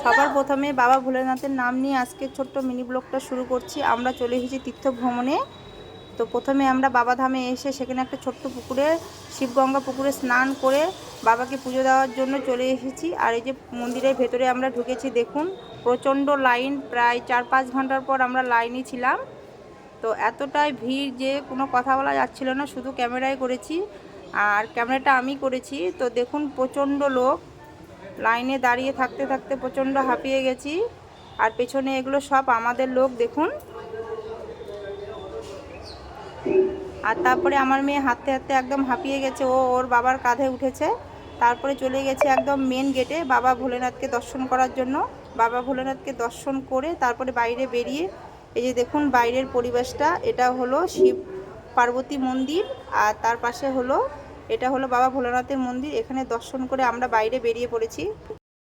সবার প্রথমে বাবা ভোলেনাথের নাম নিয়ে আজকে ছোট্ট মিনি ব্লগটা শুরু করছি। আমরা চলে এসেছি তীর্থ ভ্রমণে। তো প্রথমে আমরা বাবাধামে এসে সেখানে একটা ছোট্ট পুকুরে, শিবগঙ্গা পুকুরে স্নান করে বাবাকে পুজো দেওয়ার জন্য চলে এসেছি। আর এই যে মন্দিরের ভেতরে আমরা ঢুকেছি, দেখুন প্রচণ্ড লাইন, প্রায় 4-5 ঘন্টার পর আমরা লাইনে ছিলাম। তো এতটাই ভিড় যে কোনো কথা বলা যাচ্ছিল না, শুধু ক্যামেরায় করেছি, আর ক্যামেরাটা আমি করেছি। তো দেখুন প্রচণ্ড লোক, লাইনে দাঁড়িয়ে থাকতে থাকতে প্রচণ্ড হাঁপিয়ে গেছি। আর পেছনে এগুলো সব আমাদের লোক দেখুন। আর তারপরে আমার মেয়ে হাঁটতে হাঁটতে একদম হাঁপিয়ে গেছে, ওর বাবার কাঁধে উঠেছে। তারপরে চলে গেছে একদম মেন গেটে বাবা ভোলেনাথকে দর্শন করার জন্য। বাবা ভোলেনাথকে দর্শন করে তারপরে বাইরে বেরিয়ে এই যে দেখুন বাইরের পরিবেশটা, এটা হলো শিব পার্বতী মন্দির, আর তার পাশে হলো এটা হলো বাবা ভোলেনাথের মন্দির। এখানে দর্শন করে আমরা বাইরে বেরিয়ে পড়েছি।